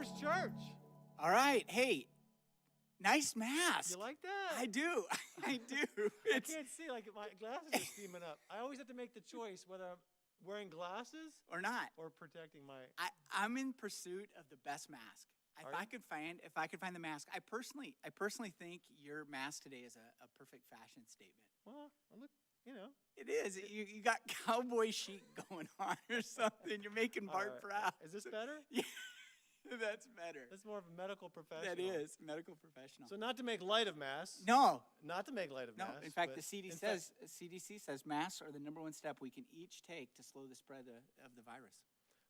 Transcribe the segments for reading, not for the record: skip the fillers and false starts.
First Church. All right. Hey, nice mask. You like that? I do. I do. I can't see. Like my glasses are steaming up. I always have to make the choice whether I'm wearing glasses or not. or protecting my. I'm in pursuit of the best mask. If I could find the mask, I personally think your mask today is a perfect fashion statement. Well, look, It is. You got cowboy chic going on or something. You're making Bart proud. Is this better? Yeah, that's better. That's more of a medical professional. That is medical professional. So not to make light of masks. No. Not to make light of masks. No. In fact, the CDC says masks are the #1 step we can each take to slow the spread of the virus.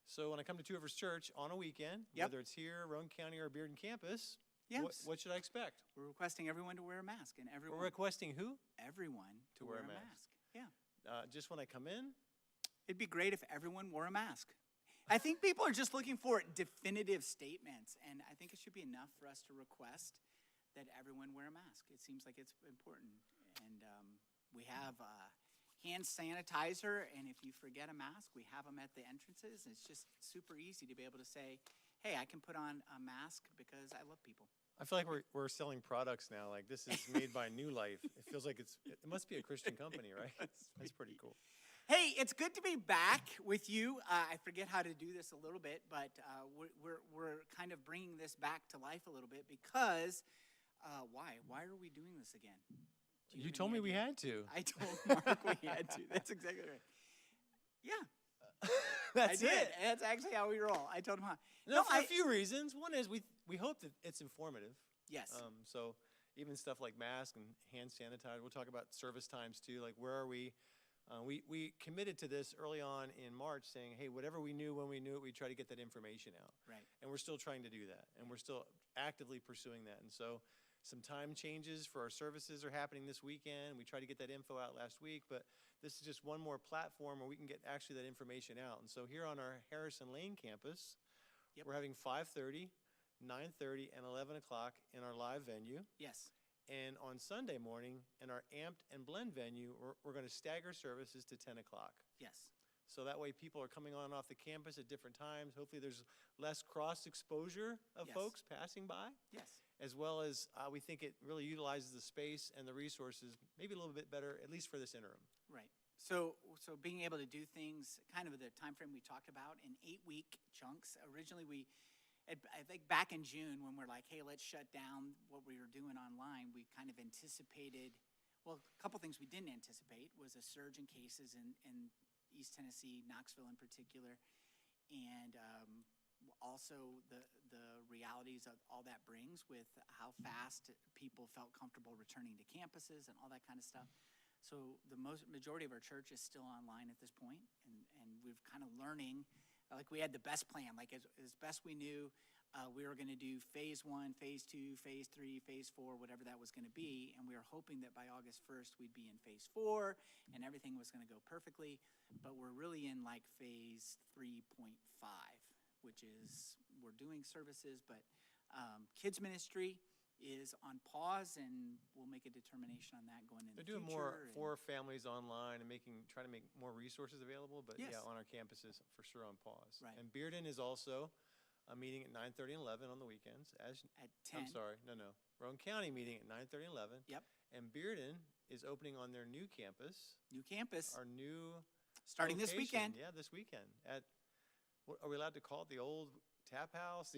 So when I come to Two Rivers Church on a weekend, whether it's here, Roane County, or Bearden campus, what should I expect? We're requesting everyone to wear a mask, and everyone. We're requesting who? Everyone to wear a mask. Yeah. Just when I come in? It'd be great if everyone wore a mask. I think people are just looking for definitive statements, and I think it should be enough for us to request that everyone wear a mask. It seems like it's important, and we have hand sanitizer, and if you forget a mask, we have them at the entrances. It's just super easy to be able to say, hey, I can put on a mask because I love people. I feel like we're selling products now. Like this is made by New Life. It feels like it must be a Christian company, right? That's pretty cool. Hey, it's good to be back with you. I forget how to do this a little bit, but we're kind of bringing this back to life a little bit because why? Why are we doing this again? You told me we had to. I told Mark we had to. That's exactly right. Yeah. That's it. That's actually how we roll. I told him how. No, for a few reasons. One is we hope that it's informative. Yes. So even stuff like masks and hand sanitizer. We'll talk about service times too. Like where are we? We committed to this early on in March, saying, hey, whatever we knew when we knew it, we try to get that information out. Right. And we're still trying to do that, and we're still actively pursuing that. And so some time changes for our services are happening this weekend. We tried to get that info out last week, but this is just one more platform where we can get actually that information out. And so here on our Harrison Lane campus, we're having 5:30, 9:30, and 11 o'clock in our live venue. Yes. And on Sunday morning, in our Amped and Blend venue, we're going to stagger services to 10 o'clock. Yes. So that way people are coming on and off the campus at different times. Hopefully there's less cross-exposure of folks passing by. Yes. As well as we think it really utilizes the space and the resources maybe a little bit better, at least for this interim. Right. So being able to do things kind of the time frame we talked about in 8-week chunks. Originally I think back in June when we're like, hey, let's shut down what we were doing online, we kind of anticipated, well, a couple things we didn't anticipate was a surge in cases in East Tennessee, Knoxville in particular, and also the realities of all that brings with how fast people felt comfortable returning to campuses and all that kind of stuff. So the majority of our church is still online at this point, and we've kind of learning. Like we had the best plan, like as best we knew, we were going to do phase 1, phase 2, phase 3, phase 4, whatever that was going to be. And we were hoping that by August 1st, we'd be in phase 4 and everything was going to go perfectly. But we're really in like phase 3.5, which is we're doing services, but kids ministry is on pause, and we'll make a determination on that going into the future. They're doing more for families online and trying to make more resources available, but yes. Yeah, on our campuses for sure on pause. Right. And Bearden is also a meeting at 9:30 and 11 on the weekends. At 10. I'm sorry, no. Roane County meeting at 9:30 and 11. Yep. And Bearden is opening on their new campus. New campus. Our new starting location. This weekend. Yeah, this weekend. Are we allowed to call it the old tap house?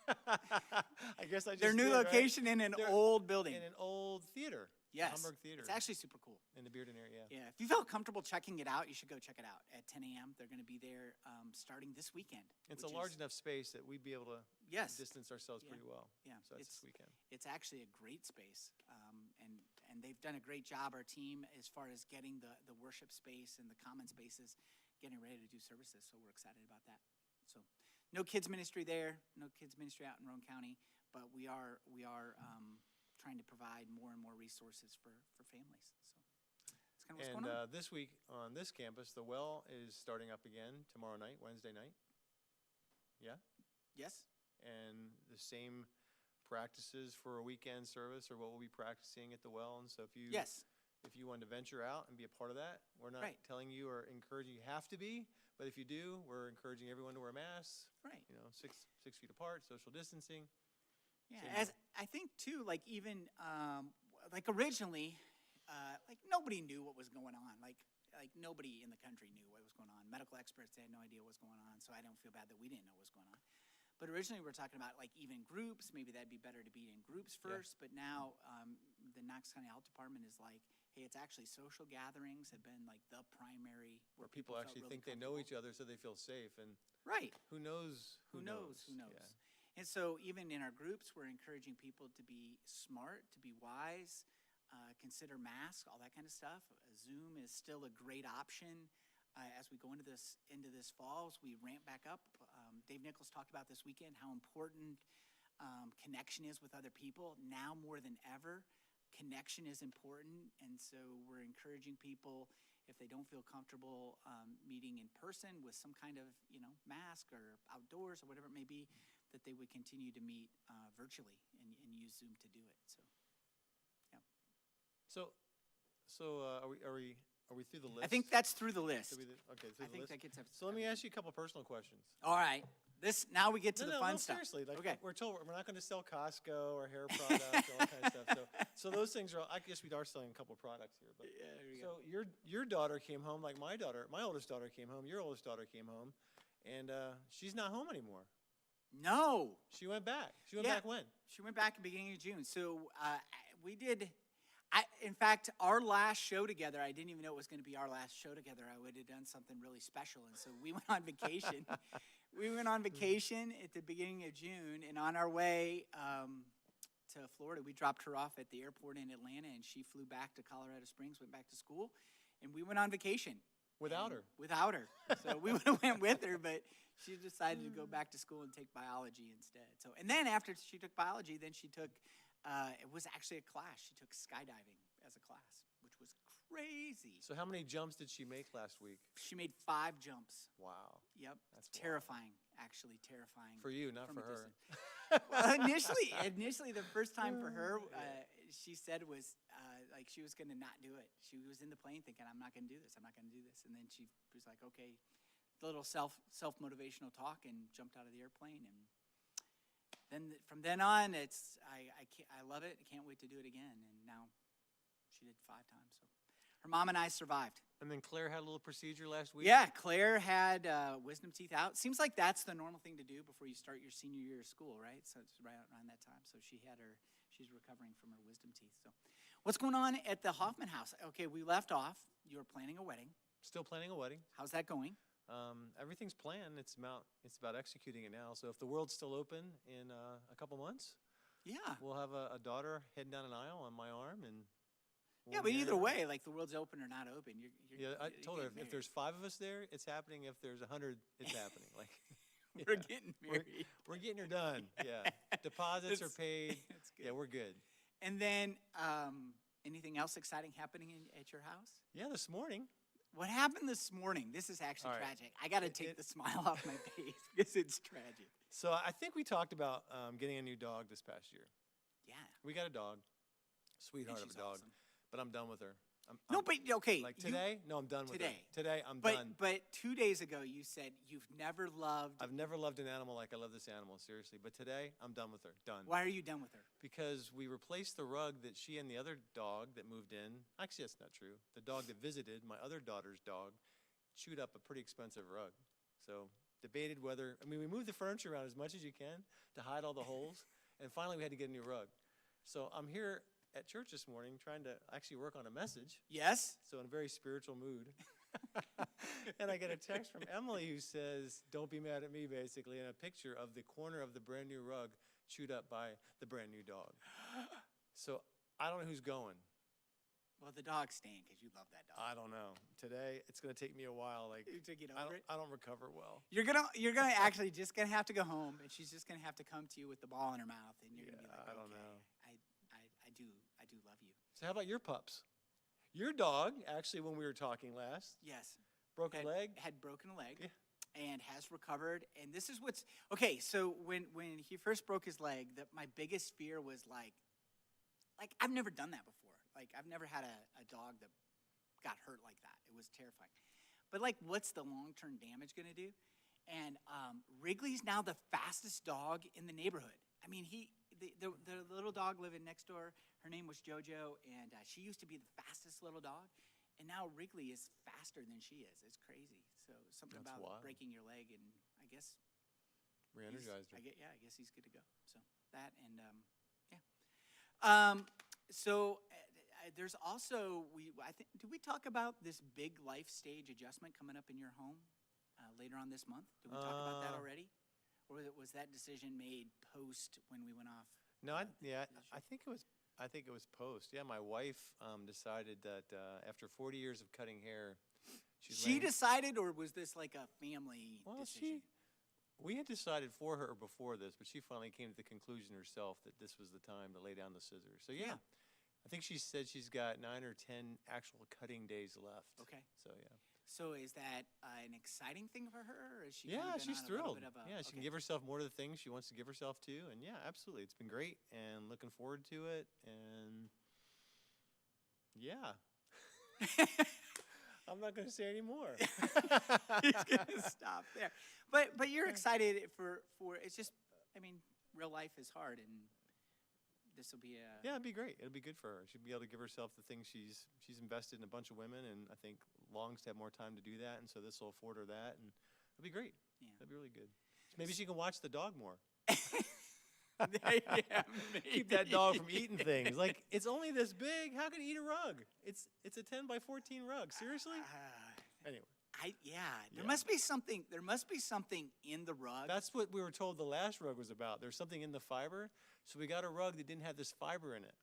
I guess I just their new location in an old building. In an old theater. Yes. Hamburg Theater. It's actually super cool. In the Bearden area, Yeah. If you felt comfortable checking it out, you should go check it out at 10 a.m. They're going to be there starting this weekend. It's a large enough space that we'd be able to distance ourselves pretty well. Yeah. So that's this weekend. It's actually a great space. And they've done a great job, our team, as far as getting the worship space and the common spaces, getting ready to do services. So we're excited about that. So no kids ministry there, no kids ministry out in Roane County, but we are trying to provide more and more resources for families. So that's kind of what's going on. And this week on this campus, the well is starting up again tomorrow night, Wednesday night. Yeah? Yes. And the same practices for a weekend service are what we'll be practicing at the well. And so if you if you want to venture out and be a part of that. We're not Right. telling you or encouraging you have to be, but if you do, we're encouraging everyone to wear masks, Right. you know, 6 feet apart, social distancing. Yeah, So, as I think too, like even like originally, like nobody knew what was going on. Like nobody in the country knew what was going on. Medical experts had no idea what was going on, so I don't feel bad that we didn't know what was going on. But originally, we were talking about like even groups. Maybe that'd be better to be in groups first. But now, the Knox County Health Department is like, hey, it's actually social gatherings have been like the primary where people felt actually really think they know each comfortable. other so they feel safe, and Right. who knows? Who knows? Who knows? Yeah. And so, even in our groups, we're encouraging people to be smart, to be wise, consider masks, all that kind of stuff. Zoom is still a great option as we go into this fall. As we ramp back up, Dave Nichols talked about this weekend how important connection is with other people. Now more than ever, connection is important, and so we're encouraging people, if they don't feel comfortable meeting in person with some kind of mask or outdoors or whatever it may be, that they would continue to meet virtually and use Zoom to do it. So, yeah. So are we through the list? I think that's through the list. Okay, through I the think list. that gets us. So let me ask you a couple personal questions. All right. Now we get to the fun stuff. Seriously, like Okay. we're told we're not going to sell Costco or hair products, all that kind of stuff. So those things are. I guess we are selling a couple products here, but Yeah, there you go. so your daughter came home like my oldest daughter came home. Your oldest daughter came home, and she's not home anymore. No. She went back. She went Yeah. back when? She went back at the beginning of June. So we did. In fact, our last show together, I didn't even know it was going to be our last show together. I would have done something really special. And so we went on vacation. We went on vacation at the beginning of June. And on our way to Florida, we dropped her off at the airport in Atlanta. And she flew back to Colorado Springs, went back to school. And we went on vacation. Without And her. Without her. So we would have went with her, but she decided to go back to school and take biology instead. So, and then after she took biology, then she took, it was actually a class. She took skydiving as a class, which was crazy. So how many jumps did she make last week? She made 5 jumps. Wow. Yep. That's It's terrifying, actually terrifying. For you, not from for a her. distance. Well, initially, the first time for her, she said was like she was going to not do it. She was in the plane thinking, "I'm not going to do this. I'm not going to do this." And then she was like, "Okay," the little self motivational talk, and jumped out of the airplane. And then from then on, I love it. I can't wait to do it again. And now she did 5 times. So her mom and I survived. And then Claire had a little procedure last week. Yeah, Claire had wisdom teeth out. Seems like that's the normal thing to do before you start your senior year of school, right? So it's right around that time. So she's recovering from her wisdom teeth. So what's going on at the Hoffman house? Okay, we left off. You were planning a wedding. Still planning a wedding. How's that going? Everything's planned. It's about executing it now. So if the world's still open in a couple months, Yeah. we'll have a daughter heading down an aisle on my arm, and Yeah, but either way, like the world's open or not open, you're yeah, I you're told her getting if there's 5 of us there, it's happening. If there's 100, it's happening. Like married. We're yeah. getting married. We're getting her done. Yeah, deposits are That's- paid. That's good. Yeah, we're good. And then anything else exciting happening at your house? Yeah, this morning. What happened this morning? This is actually All right. tragic. I got to take the smile off my face because it's tragic. So I think we talked about getting a new dog this past year. Yeah. We got a dog, And sweetheart of she's a dog, awesome. but I'm done with her. No, but okay. like you- today, no, I'm done with today. her. Today, I'm but done. but 2 days ago you said you've never loved. I've never loved an animal like I love this animal, seriously. But today, I'm done with her. Done. Why are you done with her? Because we replaced the rug that she and the other dog that moved in, actually that's not true, the dog that visited, my other daughter's dog, chewed up a pretty expensive rug. So debated whether, we moved the furniture around as much as you can to hide all the holes, and finally we had to get a new rug. So I'm here at church this morning trying to actually work on a message, Yes. so in a very spiritual mood. And I get a text from Emily who says, "Don't be mad at me," basically, and a picture of the corner of the brand new rug chewed up by the brand new dog. So I don't know who's going. Well, the dog's staying because you love that dog. I don't know. Today, it's going to take me a while. Like You to get I over don't, it. I don't recover well. You're gonna actually just gonna have to go home, and she's just gonna have to come to you with the ball in her mouth, and you're gonna be like, I don't "Okay, know. I do love you." So how about your pups? Your dog, actually, when we were talking last, Yes. broke a leg. Had broken a leg. Yeah. And has recovered. And this is what's okay. So when he first broke his leg, my biggest fear was like I've never done that before. Like, I've never had a dog that got hurt like that. It was terrifying. But, like, what's the long-term damage going to do? And Wrigley's now the fastest dog in the neighborhood. I mean, the little dog living next door, her name was JoJo, and she used to be the fastest little dog. And now Wrigley is faster than she is. It's crazy. So something That's about wild. breaking your leg, and I guess Re-energized her. I guess he's good to go. So that and yeah. So there's also I think did we talk about this big life stage adjustment coming up in your home later on this month? Did we talk about that already, or was that decision made post when we went off? No, I think it was post. Yeah, my wife decided that after 40 years of cutting hair, she decided, or was this like a family decision? We had decided for her before this, but she finally came to the conclusion herself that this was the time to lay down the scissors. So yeah. I think she said she's got 9 or 10 actual cutting days left. Okay. So yeah. So is that an exciting thing for her, or is she? Yeah, she's thrilled. Yeah, she can give herself more to the things she wants to give herself to, and yeah, absolutely, it's been great, and looking forward to it, and yeah. I'm not going to say any more. He's going to stop there. But you're excited for it's just, I mean, real life is hard, and this will be a... Yeah, it'd be great. It'll be good for her. She'll be able to give herself the things she's invested in a bunch of women, and I think longs to have more time to do that, and so this will afford her that, and it'll be great. Yeah. That'd be really good. Maybe she can watch the dog more. Yeah, Keep that dog from eating things. Like, it's only this big. How can it eat a rug? It's a 10 by 14 rug. Seriously? Anyway. There must be something. There must be something in the rug. That's what we were told the last rug was about. There's something in the fiber, so we got a rug that didn't have this fiber in it.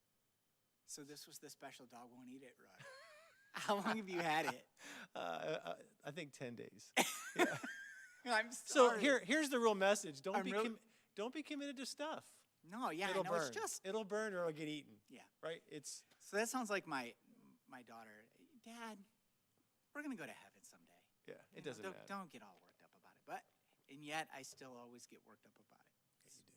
So this was the special dog won't eat it rug. How long have you had it? I think 10 days. Yeah. I'm sorry. So here's the real message. Don't be committed to stuff. No, yeah, It'll I know. burn. It's just It'll burn or it'll get eaten. Yeah. Right? So that sounds like my daughter. Dad, we're gonna go to heaven someday. Yeah, it doesn't matter. Don't get all worked up about it. And yet I still always get worked up about it. Yes, you do.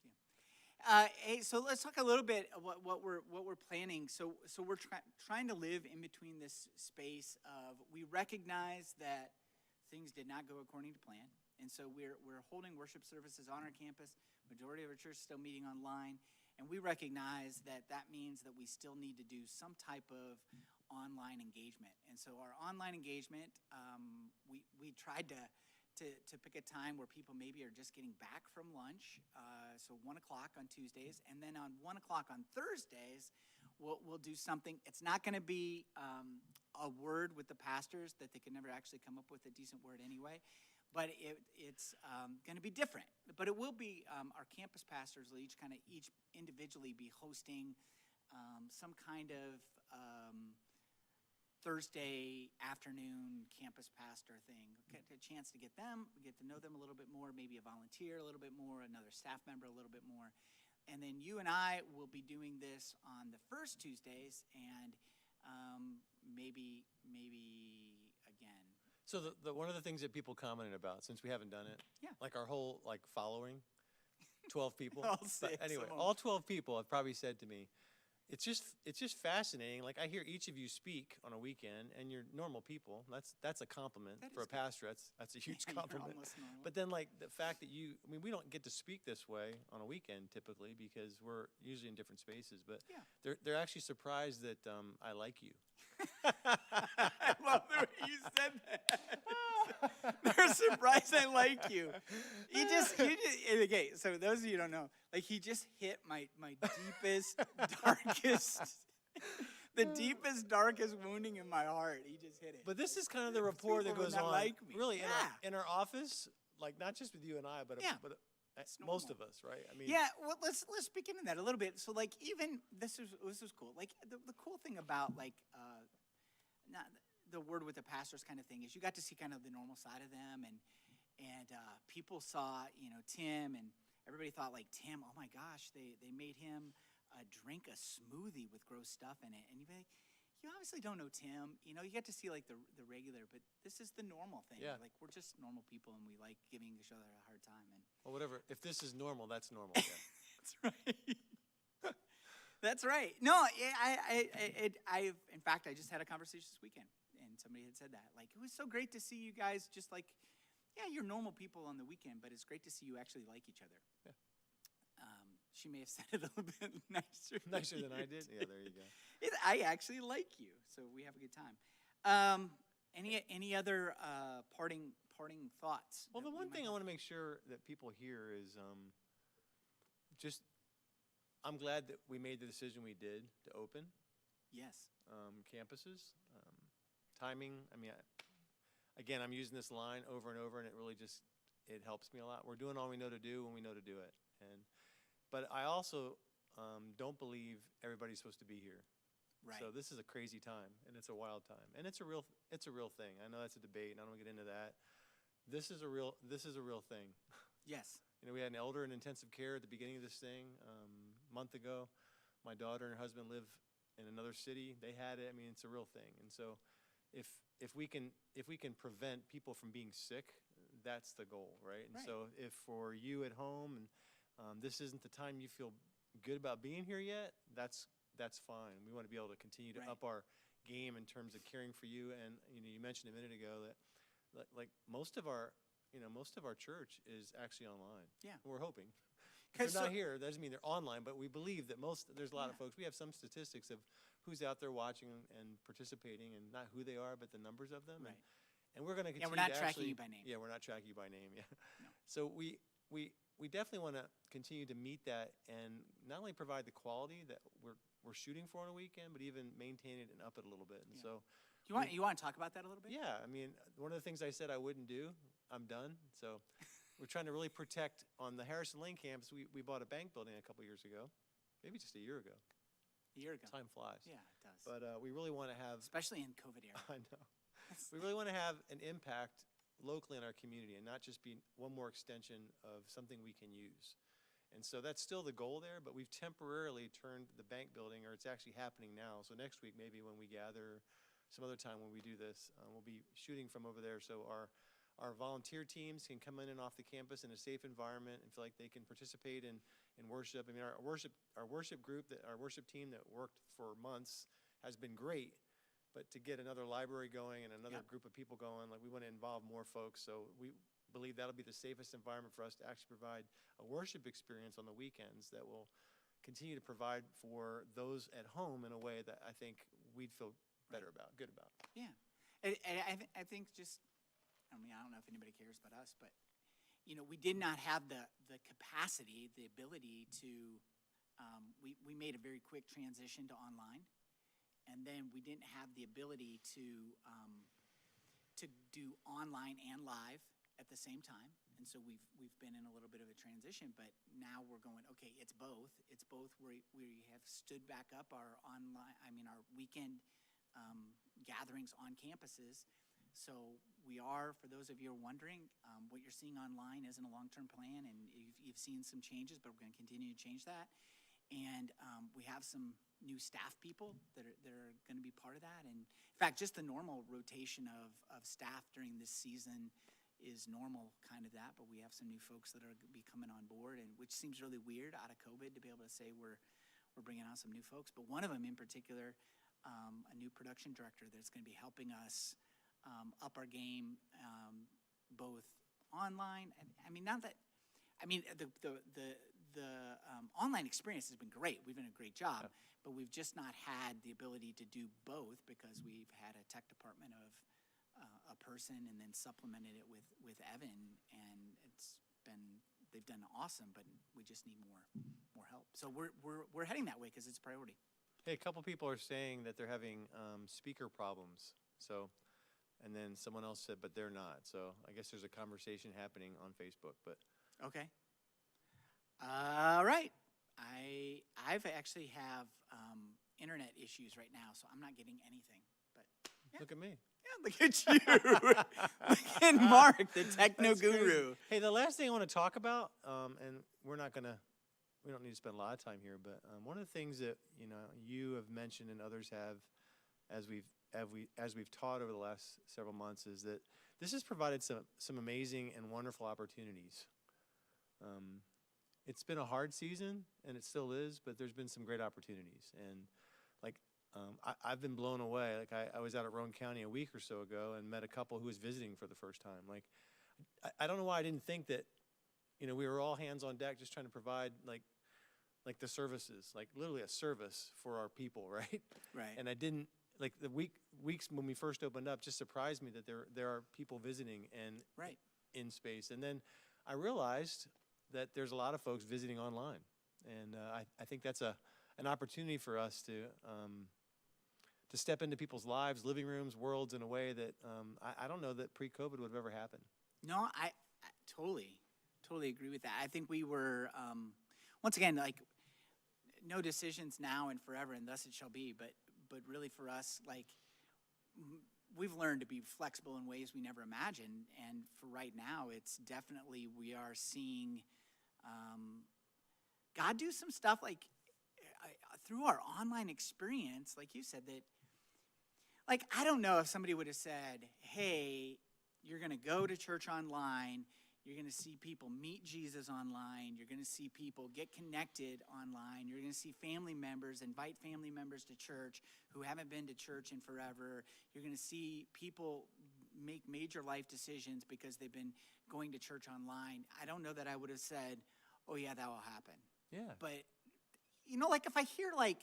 Yeah. Hey, so let's talk a little bit of what we're planning. So we're trying to live in between this space of, we recognize that things did not go according to plan, and so we're holding worship services on our campus. Majority of our church is still meeting online, and we recognize that means that we still need to do some type of online engagement. And so our online engagement, we tried to pick a time where people maybe are just getting back from lunch, so 1 o'clock on Tuesdays, and then on 1 o'clock on Thursdays, we'll do something. It's not going to be a word with the pastors that they could never actually come up with a decent word anyway, but it's going to be different. But it will be our campus pastors will each individually be hosting some kind of Thursday afternoon campus pastor thing. Get a chance to get to know them a little bit more, maybe a volunteer a little bit more, another staff member a little bit more. And then you and I will be doing this on the first Tuesdays, and maybe again. So the one of the things that people commented about, since we haven't done it, like our whole following, 12 people. All but anyway, all 12 people have probably said to me, it's just fascinating. Like, I hear each of you speak on a weekend, and you're normal people. That's a compliment for a pastor. That's a huge compliment. But then, like, the fact that we don't get to speak this way on a weekend typically, because we're usually in different spaces. But they're actually surprised that I like you. I love the way you said that. They're surprised I like you. You just okay, so those of you who don't know, like, he just hit my deepest, darkest, the deepest, darkest wounding in my heart. He just hit it. But this is kind of the rapport that goes on, like me. really, in our office, like, not just with you and I, but most of us, right? I mean, well, let's begin in that a little bit. So, like, even this was cool. Like, the cool thing about, like, not the word with the pastors kind of thing is you got to see kind of the normal side of them, and people saw, Tim, and everybody thought, like, Tim, oh my gosh, they made him drink a smoothie with gross stuff in it, and you'd be like, you obviously don't know Tim. You get to see, like, the regular, but this is the normal thing. Yeah. Like, we're just normal people, and we like giving each other a hard time. And well, whatever. If this is normal, that's normal. Yeah. that's right. That's right. No, in fact, I just had a conversation this weekend, and somebody had said that. Like, it was so great to see you guys just like, yeah, you're normal people on the weekend, but it's great to see you actually like each other. Yeah. She may have said it a little bit nicer. Nicer than I did? Yeah, there you go. I actually like you, so we have a good time. Any other parting thoughts? Well, that the we one might thing I have? want to make sure that people hear is just I'm glad that we made the decision we did to open Yes. campuses. Timing, I mean, again, I'm using this line over and over, and it really just, it helps me a lot. We're doing all we know to do when we know to do it. But I also don't believe everybody's supposed to be here. Right. So this is a crazy time, and it's a wild time, and it's a real thing. I know that's a debate, and I don't want to get into that. This is a real thing. Yes. You know, we had an elder in intensive care at the beginning of this thing a month ago. My daughter and her husband live in another city. They had it. I mean, it's a real thing. And so, if we can prevent people from being sick, that's the goal, right? And Right. so, if for you at home and this isn't the time you feel good about being here yet, that's fine. We want to be able to continue to Right. up our game in terms of caring for you. And you mentioned a minute ago that like most of our church is actually online. Yeah. We're hoping. If 'Cause they're not so- here, that doesn't mean they're online, but we believe that there's a lot of Yeah. folks. We have some statistics of who's out there watching and participating, and not who they are, but the numbers of them. Right. And we're going to Yeah, continue we're not to tracking actually, you by name. Yeah, we're not tracking you by name. Yeah. No. So we definitely want to continue to meet that, and not only provide the quality that we're shooting for on a weekend, but even maintain it and up it a little bit. And Yeah. so, You want to talk about that a little bit? yeah, I mean, one of the things I said I wouldn't do, I'm done. So we're trying to really protect. On the Harrison Lane campus, we bought a bank building a couple years ago, maybe just a year ago. A year ago. Time flies. Yeah, it does. But we really want to have, Especially in COVID era. I know, we really want to have an impact locally in our community, and not just be one more extension of something we can use. And so that's still the goal there, but we've temporarily turned the bank building, or it's actually happening now. So next week, maybe when we gather, some other time when we do this, we'll be shooting from over there. So our volunteer teams can come in and off the campus in a safe environment and feel like they can participate in worship. I mean, our worship group, our worship team that worked for months has been great. But to get another library going and another Yep. group of people going, like, we want to involve more folks. So we believe that'll be the safest environment for us to actually provide a worship experience on the weekends that will continue to provide for those at home in a way that I think we'd feel better about, good about. Yeah. I think just, I mean, I don't know if anybody cares about us, but, we did not have the capacity, the ability to, we made a very quick transition to online. And then we didn't have the ability to do online and live at the same time. And so we've been in a little bit of a transition, but now we're going, okay, it's both. It's both. We have stood back up our weekend gatherings on campuses. So we are, for those of you who are wondering, what you're seeing online isn't a long-term plan, and you've seen some changes, but we're going to continue to change that. And we have some new staff people that are going to be part of that. And in fact, just the normal rotation of staff during this season is normal, kind of that. But we have some new folks that are going to be coming on board, and which seems really weird out of COVID to be able to say we're bringing on some new folks. But one of them in particular, a new production director that's going to be helping us up our game, both online. The online experience has been great. We've done a great job, but we've just not had the ability to do both because we've had a tech department of a person, and then supplemented it with Evan, and they've done awesome, but we just need more help. So we're heading that way because it's a priority. Hey, a couple people are saying that they're having speaker problems. So, and then someone else said, but they're not. So I guess there's a conversation happening on Facebook. But Okay. All right. I've actually have internet issues right now, so I'm not getting anything. But yeah. look at me. Yeah, look at you. Look at Mark, the techno That's crazy. guru. Hey, the last thing I want to talk about, and we don't need to spend a lot of time here, but one of the things that you have mentioned and others have, as we've taught over the last several months, is that this has provided some amazing and wonderful opportunities. it's been a hard season, and it still is, but there's been some great opportunities. And like, I've been blown away. Like I was out at Roane County a week or so ago and met a couple who was visiting for the first time. Like, I don't know why I didn't think that, we were all hands on deck just trying to provide like the services, like literally a service for our people, right? Right. And I didn't, like the weeks when we first opened up just surprised me that there are people visiting and Right. in space. And then I realized that there's a lot of folks visiting online. And I think that's an opportunity for us to step into people's lives, living rooms, worlds in a way that I don't know that pre-COVID would have ever happened. No, I totally agree with that. I think we were, once again, like, no decisions now and forever, and thus it shall be. But really for us, like, we've learned to be flexible in ways we never imagined. And for right now, it's definitely, we are seeing God do some stuff, like, through our online experience, like you said, that, like, I don't know if somebody would have said, hey, you're going to go to church online, you're going to see people meet Jesus online, you're going to see people get connected online, you're going to see family members invite family members to church who haven't been to church in forever, you're going to see people make major life decisions because they've been going to church online. I don't know that I would have said, oh yeah, that will happen. Yeah. But, like if I hear like,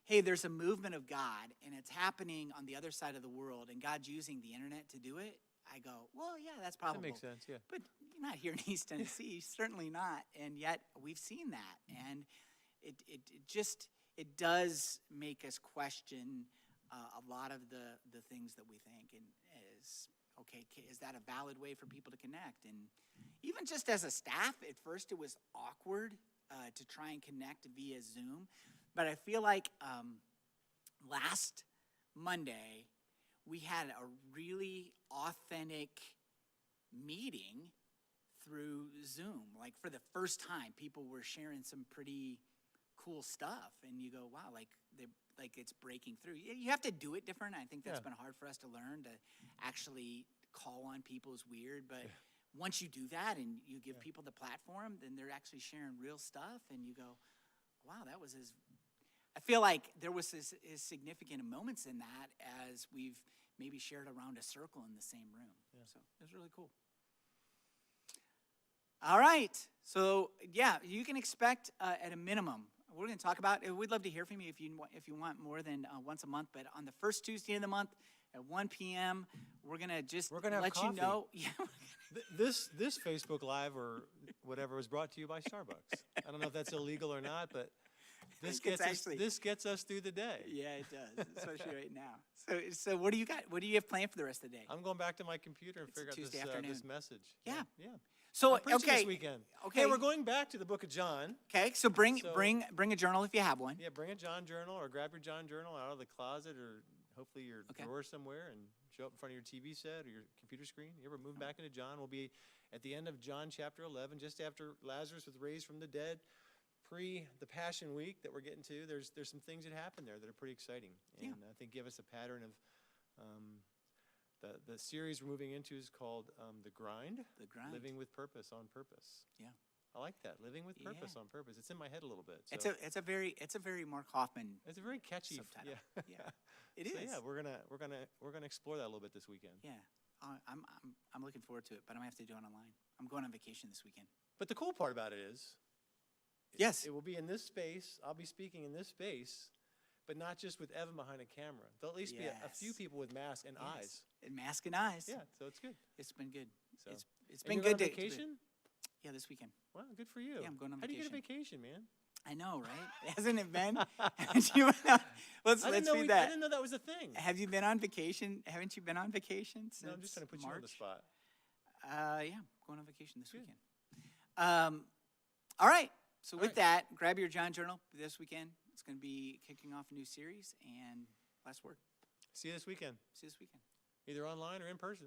hey, there's a movement of God and it's happening on the other side of the world and God's using the internet to do it, I go, well, yeah, that's probable. That makes sense, yeah. But you're not here in East Tennessee, certainly not. And yet we've seen that. And it does make us question a lot of the things that we think. And is that a valid way for people to connect? And even just as a staff, at first it was awkward to try and connect via Zoom. But I feel like last Monday, we had a really authentic meeting through Zoom. Like for the first time, people were sharing some pretty cool stuff. And you go, wow, like it's breaking through. You have to do it different. I think that's been hard for us to learn, to actually call on people is weird. But once you do that and you give people the platform, then they're actually sharing real stuff. And you go, wow, that was as... I feel like there was as significant moments in that as we've maybe shared around a circle in the same room. Yeah. So it was really cool. All right. So yeah, you can expect at a minimum, we're going to talk about, we'd love to hear from you if you want more than once a month, but on the first Tuesday of the month at 1 p.m., we're going to let you know. Yeah. This Facebook Live or whatever was brought to you by Starbucks. I don't know if that's illegal or not, but this gets us through the day. Yeah, it does, especially right now. So what do you got? What do you have planned for the rest of the day? I'm going back to my computer and figure out this message. Yeah. Yeah. So I'm preaching this weekend. Okay. Hey, we're going back to the book of John. Okay, so bring a journal if you have one. Yeah, bring a John journal or grab your John journal out of the closet or hopefully your drawer somewhere and show up in front of your TV set or your computer screen. You ever move back into John? We'll be at the end of John chapter 11, just after Lazarus was raised from the dead. The Passion Week that we're getting to, there's some things that happen there that are pretty exciting, and I think give us a pattern of the series we're moving into is called The Grind. The Grind. Living with Purpose on Purpose. Yeah, I like that. Living with Purpose on Purpose. It's in my head a little bit. So. It's a very Mark Hoffman. It's a very catchy subtitle. Yeah, it is. Yeah, we're gonna explore that a little bit this weekend. Yeah, I'm looking forward to it, but I'm gonna have to do it online. I'm going on vacation this weekend. But the cool part about it is. Yes. It will be in this space. I'll be speaking in this space, but not just with Evan behind a camera. There'll at least be a few people with masks and eyes. And mask and eyes. Yeah, so it's good. It's been good. So. It's been good. Vacation? Yeah, this weekend. Wow, good for you. Yeah, I'm going on vacation. How do you get a vacation, man? I know, right? Hasn't it been? Let's read that. I didn't know that was a thing. Have you been on vacation? Haven't you been on vacation since No, I'm just trying to put March? you on the spot. Yeah, I'm going on vacation this weekend. All right. So with that, grab your John Journal this weekend. It's going to be kicking off a new series. And last word. See you this weekend. See you this weekend. Either online or in person.